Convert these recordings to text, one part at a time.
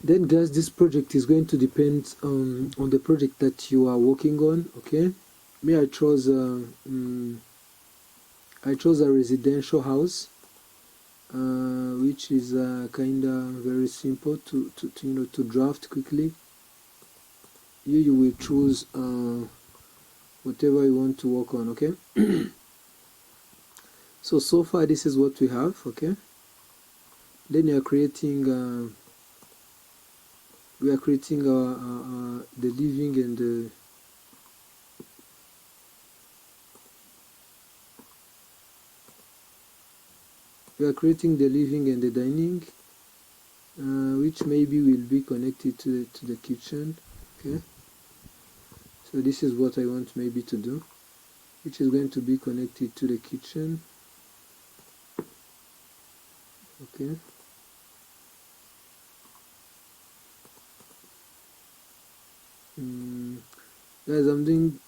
Then guys, this project is going to depend on the project that you are working on. Okay, me, I chose a residential house, which is kind of very simple to draft quickly. You will choose whatever you want to work on. Okay. So far this is what we have. Okay, then we are creating the living and the dining, which maybe will be connected to the kitchen. Okay, so this is what I want maybe to do, which is going to be connected to the kitchen. Okay, guys, I'm doing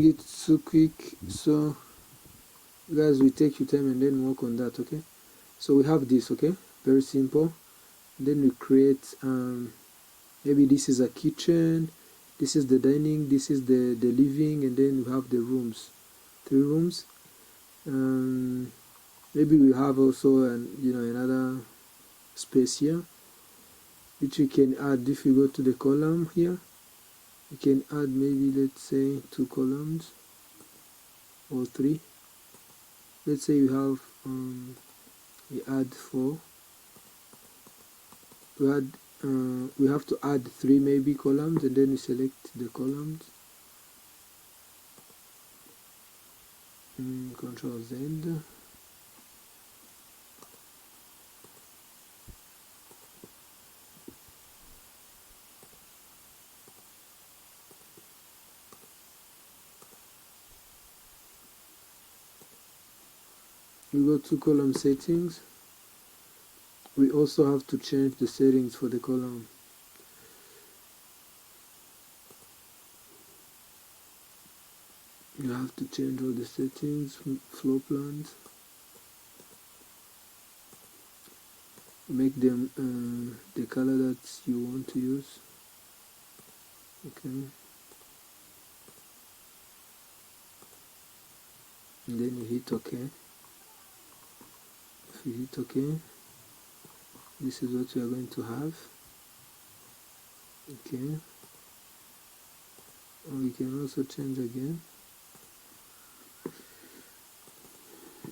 it so quick, so guys, we take your time and then work on that. Okay, so we have this. Okay, very simple. Then we create maybe this is a kitchen, this is the dining, this is the living, and then we have the rooms, 3 rooms. Maybe we have also another space here, which we can add. If you go to the column here, you can add maybe, let's say, 2 columns or 3. Let's say you have we add 4. We have to add 3 maybe columns, and then we select the columns, Control Z. We go to column settings. We also have to change the settings for the column. You have to change all the settings, floor plans, make them the color that you want to use. Okay, and then you hit OK. If you hit OK, this is what we are going to have. Okay, or we can also change again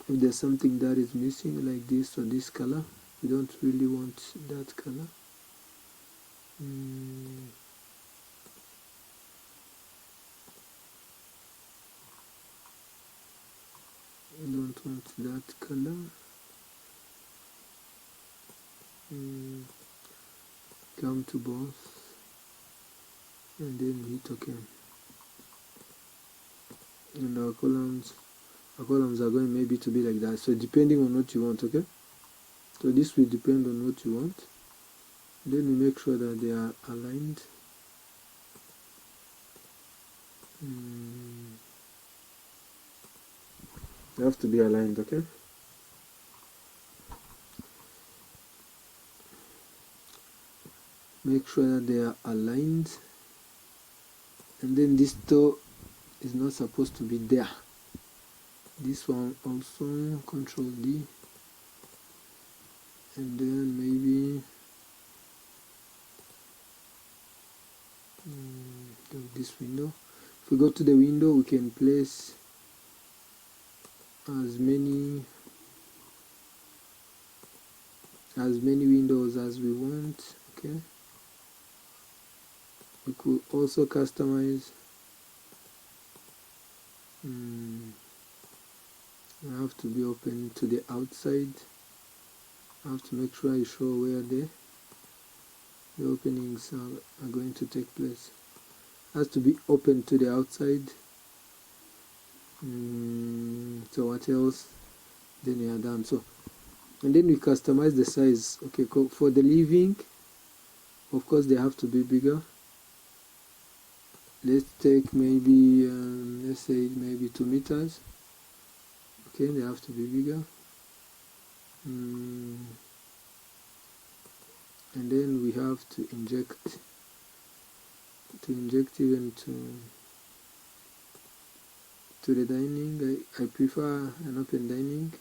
if there's something that is missing, like this or this color. We don't really want that color. We don't want that color. Come to both and then hit OK. And our columns are going maybe to be like that, so depending on what you want. Okay, so this will depend on what you want. Then we make sure that they are aligned. They have to be aligned. Okay, make sure that they are aligned, and then this door is not supposed to be there. This one also, Control D, and then maybe this window. If we go to the window, we can place as many windows as we want. Okay, we could also customize. I have to be open to the outside. I have to make sure I show where the openings are going to take place. It has to be open to the outside. So what else? Then we are done. So, and then we customize the size. Okay, for the living, of course they have to be bigger. Let's take maybe let's say maybe 2 meters. Okay, they have to be bigger. and then we have to inject even to the dining. I prefer an open dining.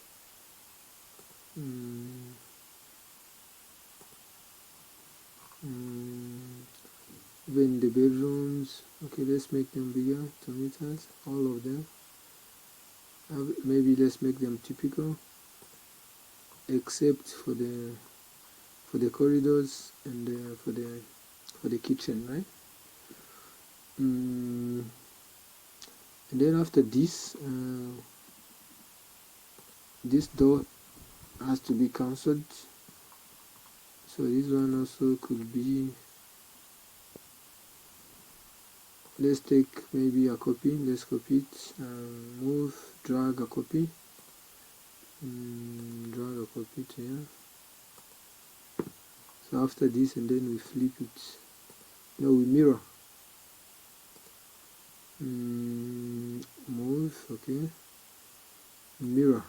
Even the bedrooms, okay, let's make them bigger, 2 meters, all of them. Maybe let's make them typical, except for the corridors and for the kitchen, right? And then after this, this door has to be cancelled, so this one also could be, let's take maybe a copy, let's copy it, move, drag a copy, drag a copy to here. So after this, and then we flip it, no, we mirror, move, okay, mirror,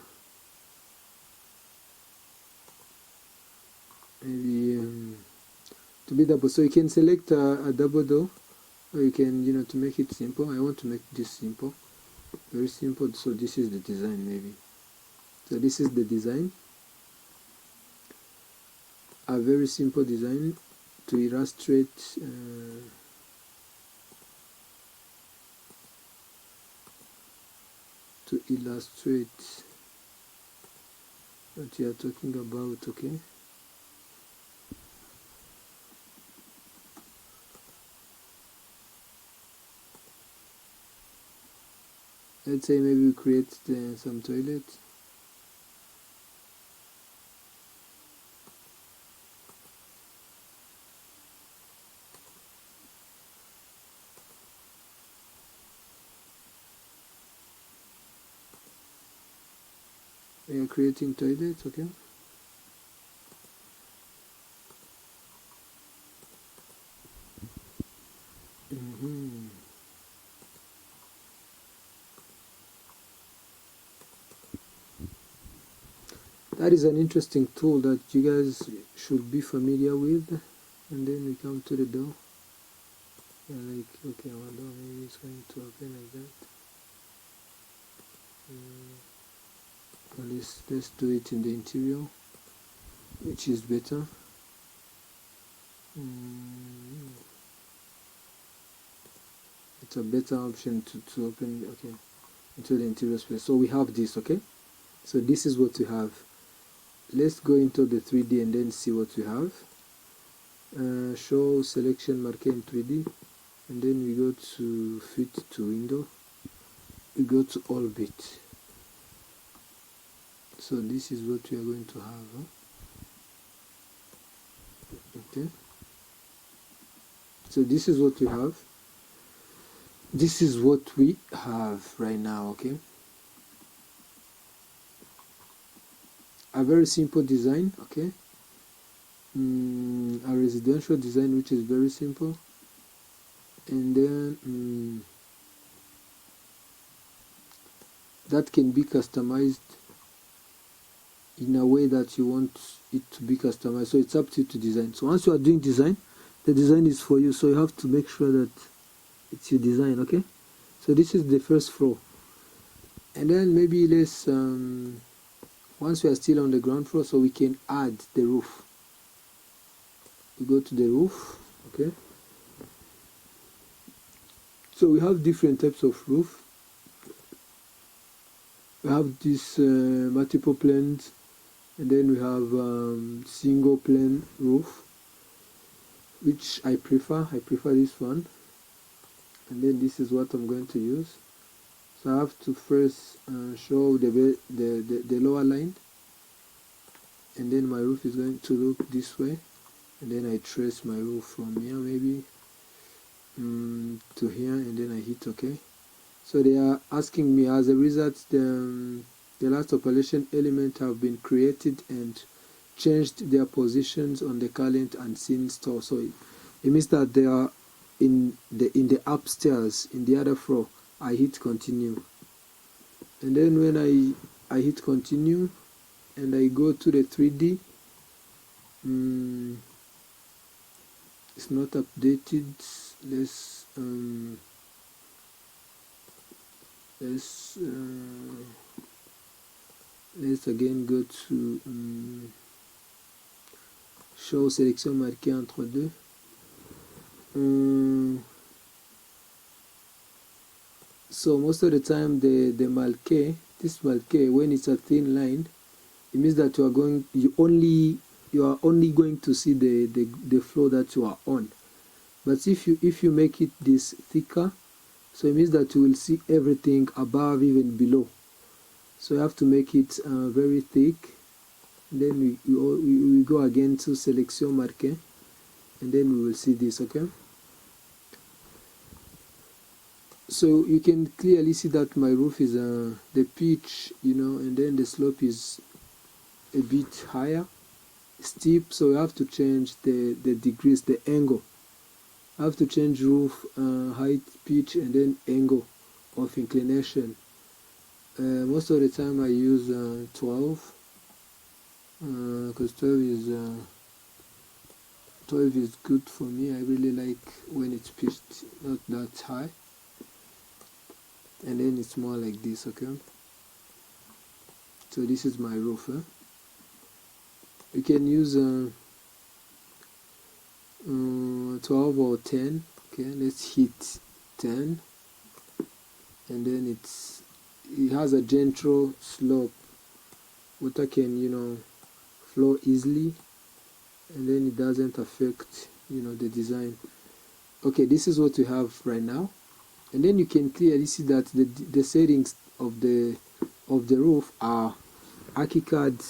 maybe to be double, so you can select a double door, or you can, to make it simple. I want to make this simple, very simple, so this is the design maybe. So this is the design, a very simple design to illustrate what you are talking about, okay? Let's say maybe we create some toilet. We are creating toilets, okay? That is an interesting tool that you guys should be familiar with. And then we come to the door. Like, okay, our door maybe it's going to open like that. Let's do it in the interior, which is better. It's a better option to open, okay, into the interior space. So we have this, okay? So this is what we have. Let's go into the 3D and then see what we have. Show selection marquee in 3D, and then we go to fit to window. We go to all bit. So this is what we are going to have. Okay. So this is what we have. This is what we have right now. Okay. A very simple design. Okay. A residential design which is very simple, and then that can be customized in a way that you want it to be customized. So it's up to you to design. So once you are doing design, the design is for you, so you have to make sure that it's your design. Okay, so this is the first floor, and then maybe let's once we are still on the ground floor, so we can add the roof. We go to the roof. Okay, so we have different types of roof. We have this multiple planes, and then we have single plane roof, which I prefer. I prefer this one, and then this is what I'm going to use. So I have to first show the lower line, and then my roof is going to look this way, and then I trace my roof from here maybe to here, and then I hit OK. So they are asking me, as a result, the last operation element have been created and changed their positions on the current and seen store. So it means that they are in the upstairs, in the other floor. I hit continue, and then when I hit continue and I go to the 3D, it's not updated. Let's again go to show sélection marquée entre deux. So most of the time the marqué, this marqué, when it's a thin line, it means that you are only going to see the flow that you are on. But if you make it this thicker, so it means that you will see everything above, even below. So you have to make it very thick. Then we go again to sélection marquée, and then we will see this. Okay, so you can clearly see that my roof is the pitch, and then the slope is a bit higher, steep, so you have to change the degrees, the angle. I have to change roof height, pitch, and then angle of inclination. Most of the time I use 12, because 12 is good for me. I really like when it's pitched not that high, and then it's more like this. Okay, so this is my roof. You can use 12 or 10. Okay, let's hit 10, and then it has a gentle slope. Water can flow easily, and then it doesn't affect the design. Okay, this is what we have right now, and then you can clearly see that the settings of the roof are Archicad